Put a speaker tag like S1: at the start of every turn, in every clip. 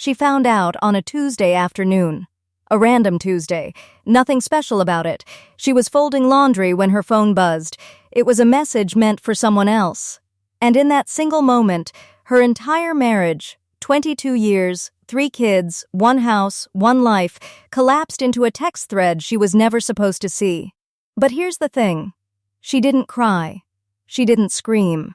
S1: She found out on a Tuesday afternoon. A random Tuesday. Nothing special about it. She was folding laundry when her phone buzzed. It was a message meant for someone else. And in that single moment, her entire marriage, 22 years, 3 kids, 1 house, 1 life, collapsed into a text thread she was never supposed to see. But here's the thing. She didn't cry. She didn't scream.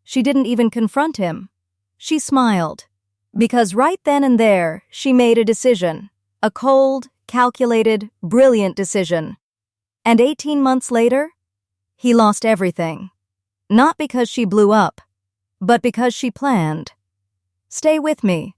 S1: She didn't even confront him. She smiled. Because right then and there, she made a decision. A cold, calculated, brilliant decision. And 18 months later, he lost everything. Not because she blew up, but because she planned. Stay with me,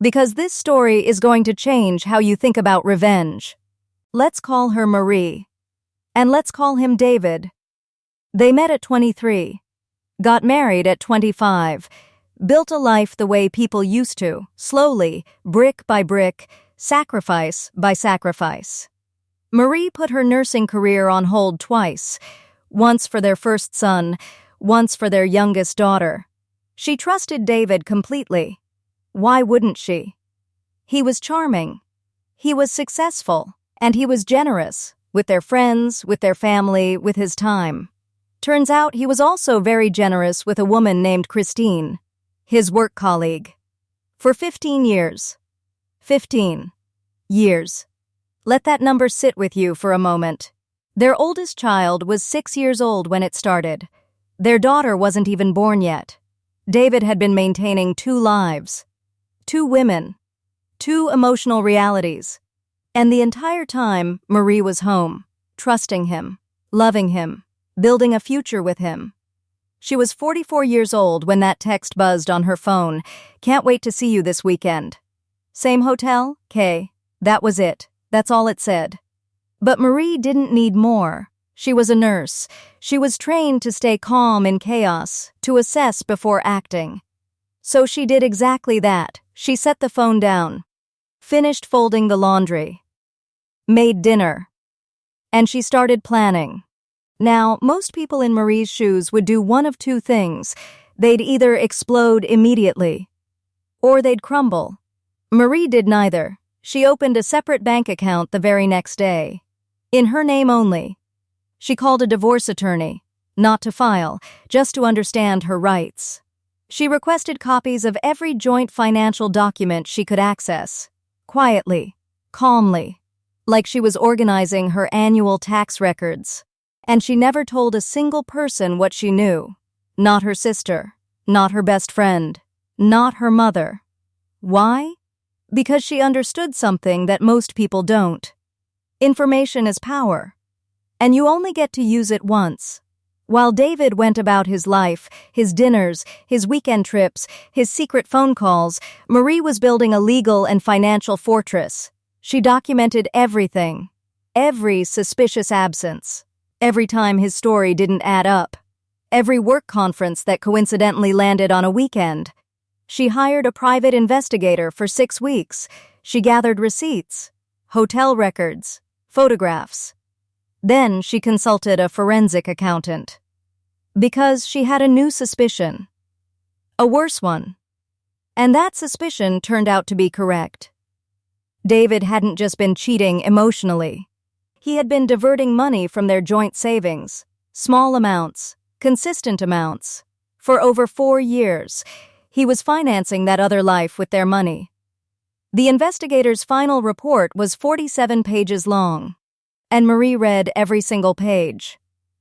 S1: because this story is going to change how you think about revenge. Let's call her Marie. And let's call him David. They met at 23, got married at 25, built a life the way people used to, slowly, brick by brick, sacrifice by sacrifice. Marie put her nursing career on hold twice, once for their first son, once for their youngest daughter. She trusted David completely. Why wouldn't she? He was charming. He was successful, and he was generous, with their friends, with their family, with his time. Turns out he was also very generous with a woman named Christine, his work colleague. For 15 years. 15 years. Let that number sit with you for a moment. Their oldest child was 6 years old when it started. Their daughter wasn't even born yet. David had been maintaining 2 lives, 2 women, 2 emotional realities. And the entire time, Marie was home, trusting him, loving him, building a future with him. She was 44 years old when that text buzzed on her phone. Can't wait to see you this weekend. Same hotel? K. That was it. That's all it said. But Marie didn't need more. She was a nurse. She was trained to stay calm in chaos, to assess before acting. So she did exactly that. She set the phone down, finished folding the laundry, made dinner, and she started planning. Now, most people in Marie's shoes would do one of 2 things. They'd either explode immediately, or they'd crumble. Marie did neither. She opened a separate bank account the very next day, in her name only. She called a divorce attorney, not to file, just to understand her rights. She requested copies of every joint financial document she could access, quietly, calmly, like she was organizing her annual tax records. And she never told a single person what she knew. Not her sister, not her best friend, not her mother. Why? Because she understood something that most people don't. Information is power, and you only get to use it once. While David went about his life, his dinners, his weekend trips, his secret phone calls, Marie was building a legal and financial fortress. She documented everything, every suspicious absence, every time his story didn't add up, every work conference that coincidentally landed on a weekend. She hired a private investigator for 6 weeks. She gathered receipts, hotel records, photographs. Then she consulted a forensic accountant. Because she had a new suspicion. A worse one. And that suspicion turned out to be correct. David hadn't just been cheating emotionally. He had been diverting money from their joint savings, small amounts, consistent amounts. For over 4 years, he was financing that other life with their money. The investigator's final report was 47 pages long, and Marie read every single page.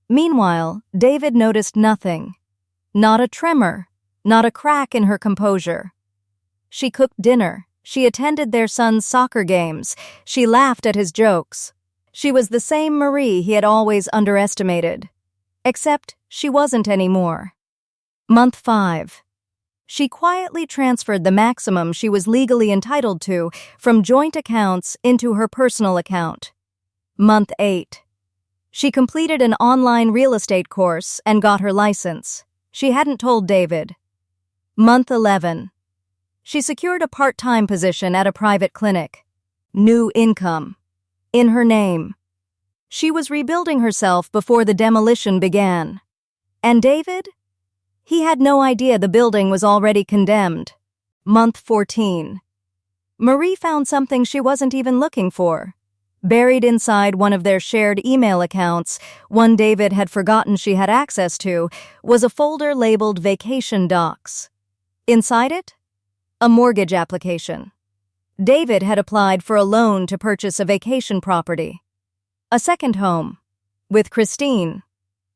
S1: Meanwhile, David noticed nothing. Not a tremor, not a crack in her composure. She cooked dinner. She attended their son's soccer games. She laughed at his jokes. She was the same Marie he had always underestimated. Except she wasn't anymore. Month 5. She quietly transferred the maximum she was legally entitled to from joint accounts into her personal account. Month 8. She completed an online real estate course and got her license. She hadn't told David. Month 11. She secured a part-time position at a private clinic. New income. In her name. She was rebuilding herself before the demolition began. And David? He had no idea the building was already condemned. Month 14. Marie found something she wasn't even looking for. Buried inside one of their shared email accounts, one David had forgotten she had access to, was a folder labeled Vacation Docs. Inside it, a mortgage application. David had applied for a loan to purchase a vacation property, a second home, with Christine.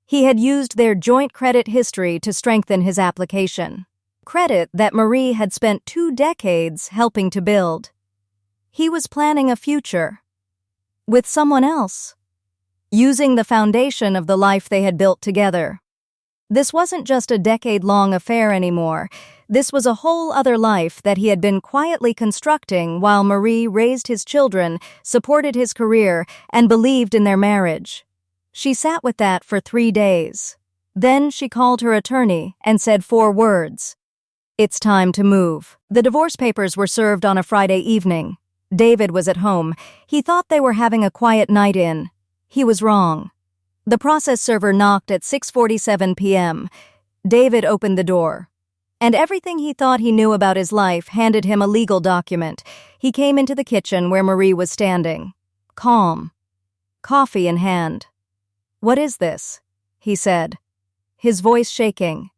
S1: He had used their joint credit history to strengthen his application. Credit that Marie had spent 2 decades helping to build. He was planning a future. With someone else. Using the foundation of the life they had built together. This wasn't just a decade-long affair anymore. This was a whole other life that he had been quietly constructing while Marie raised his children, supported his career, and believed in their marriage. She sat with that for 3 days. Then she called her attorney and said 4 words. It's time to move. The divorce papers were served on a Friday evening. David was at home. He thought they were having a quiet night in. He was wrong. The process server knocked at 6:47 p.m. David opened the door. And everything he thought he knew about his life handed him a legal document. He came into the kitchen where Marie was standing. Calm. Coffee in hand. "What is this?" he said, his voice shaking.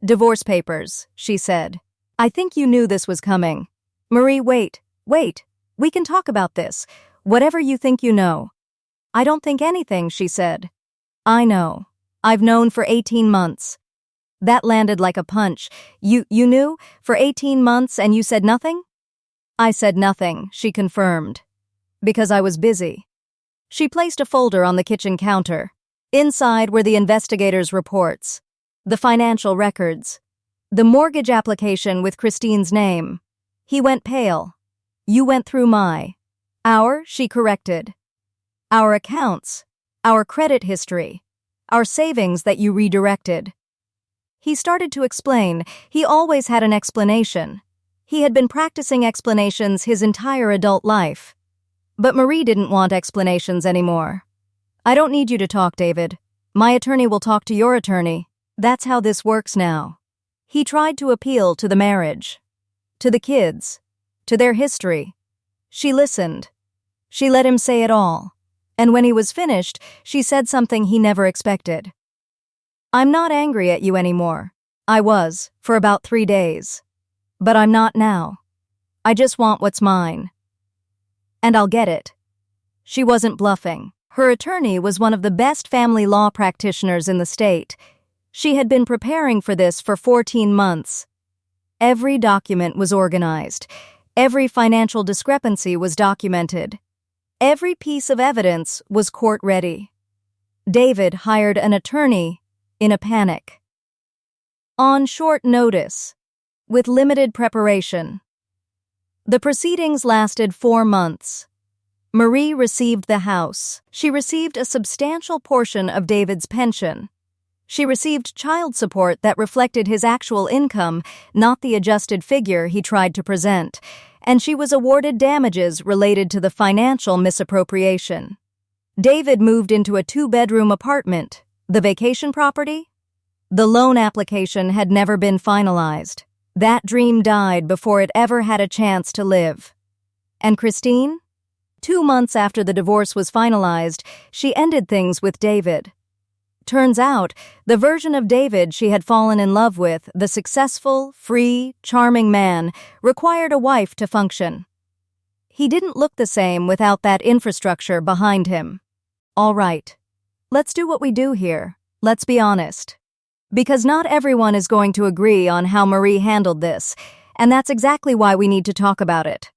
S1: "Divorce papers," she said. "I think you knew this was coming." "Marie, wait. We can talk about this. Whatever you think you know." "I don't think anything," she said. "I know. I've known for 18 months. That landed like a punch. You knew? For 18 months and you said nothing?" "I said nothing," she confirmed. "Because I was busy." She placed a folder on the kitchen counter. Inside were the investigators' reports, the financial records, the mortgage application with Christine's name. He went pale. "You went through she corrected. "Our accounts, our credit history, our savings that you redirected." He started to explain. He always had an explanation. He had been practicing explanations his entire adult life. But Marie didn't want explanations anymore. "I don't need you to talk, David. My attorney will talk to your attorney. That's how this works now." He tried to appeal to the marriage, to the kids, to their history. She listened. She let him say it all. And when he was finished, she said something he never expected. "I'm not angry at you anymore. I was, for about 3 days. But I'm not now. I just want what's mine. And I'll get it." She wasn't bluffing. Her attorney was one of the best family law practitioners in the state. She had been preparing for this for 14 months. Every document was organized. Every financial discrepancy was documented. Every piece of evidence was court-ready. David hired an attorney in a panic. On short notice, with limited preparation. The proceedings lasted 4 months. Marie received the house. She received a substantial portion of David's pension. She received child support that reflected his actual income, not the adjusted figure he tried to present, and she was awarded damages related to the financial misappropriation. David moved into a 2-bedroom apartment. The vacation property? The loan application had never been finalized. That dream died before it ever had a chance to live. And Christine? 2 months after the divorce was finalized, she ended things with David. Turns out, the version of David she had fallen in love with, the successful, free, charming man, required a wife to function. He didn't look the same without that infrastructure behind him. All right. Let's do what we do here. Let's be honest. Because not everyone is going to agree on how Marie handled this, and that's exactly why we need to talk about it.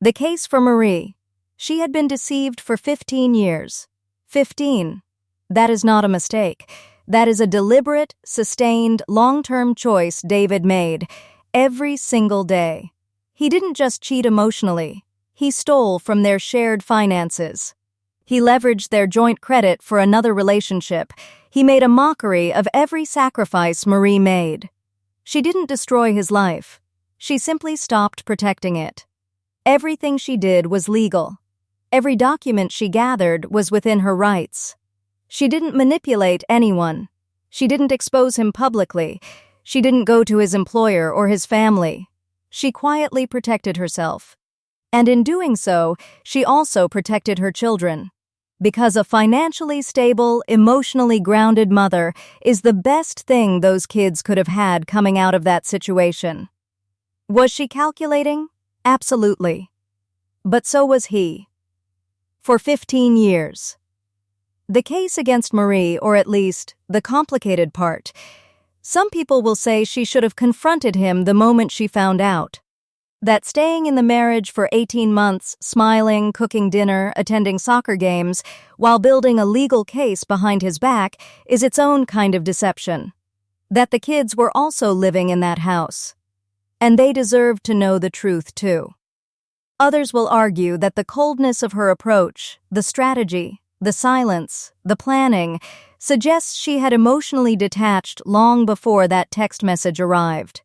S1: The case for Marie. She had been deceived for 15 years. 15. That is not a mistake. That is a deliberate, sustained, long-term choice David made every single day. He didn't just cheat emotionally. He stole from their shared finances. He leveraged their joint credit for another relationship. He made a mockery of every sacrifice Marie made. She didn't destroy his life. She simply stopped protecting it. Everything she did was legal. Every document she gathered was within her rights. She didn't manipulate anyone. She didn't expose him publicly. She didn't go to his employer or his family. She quietly protected herself. And in doing so, she also protected her children. Because a financially stable, emotionally grounded mother is the best thing those kids could have had coming out of that situation. Was she calculating? Absolutely. But so was he. For 15 years. The case against Marie, or at least the complicated part, some people will say she should have confronted him the moment she found out. That staying in the marriage for 18 months, smiling, cooking dinner, attending soccer games, while building a legal case behind his back is its own kind of deception. That the kids were also living in that house. And they deserved to know the truth too. Others will argue that the coldness of her approach, the strategy, the silence, the planning, suggests she had emotionally detached long before that text message arrived.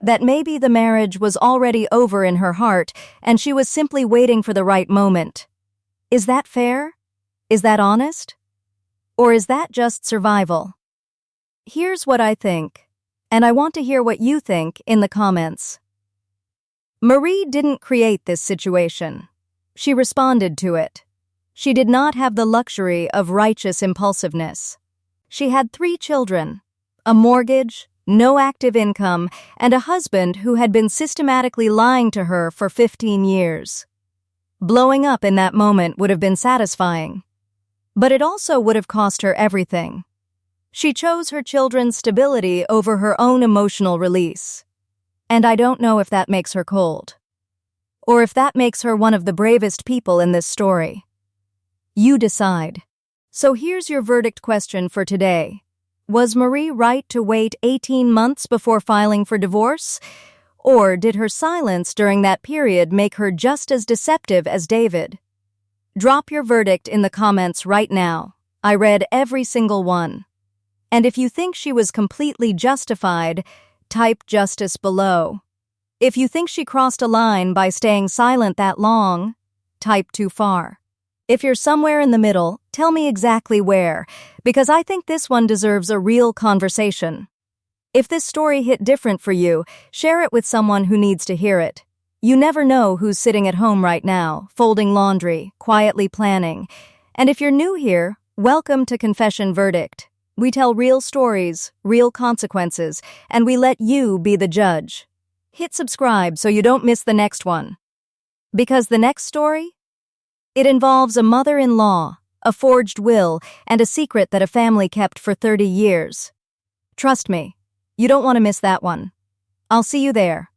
S1: That maybe the marriage was already over in her heart and she was simply waiting for the right moment. Is that fair? Is that honest? Or is that just survival? Here's what I think, and I want to hear what you think in the comments. Marie didn't create this situation. She responded to it. She did not have the luxury of righteous impulsiveness. She had 3 children, a mortgage, no active income, and a husband who had been systematically lying to her for 15 years. Blowing up in that moment would have been satisfying. But it also would have cost her everything. She chose her children's stability over her own emotional release. And I don't know if that makes her cold. Or if that makes her one of the bravest people in this story. You decide. So here's your verdict question for today. Was Marie right to wait 18 months before filing for divorce? Or did her silence during that period make her just as deceptive as David? Drop your verdict in the comments right now. I read every single one. And if you think she was completely justified, type justice below. If you think she crossed a line by staying silent that long, type too far. If you're somewhere in the middle, tell me exactly where, because I think this one deserves a real conversation. If this story hit different for you, share it with someone who needs to hear it. You never know who's sitting at home right now, folding laundry, quietly planning. And if you're new here, welcome to Confession Verdict. We tell real stories, real consequences, and we let you be the judge. Hit subscribe so you don't miss the next one. Because the next story? It involves a mother-in-law, a forged will, and a secret that a family kept for 30 years. Trust me, you don't want to miss that one. I'll see you there.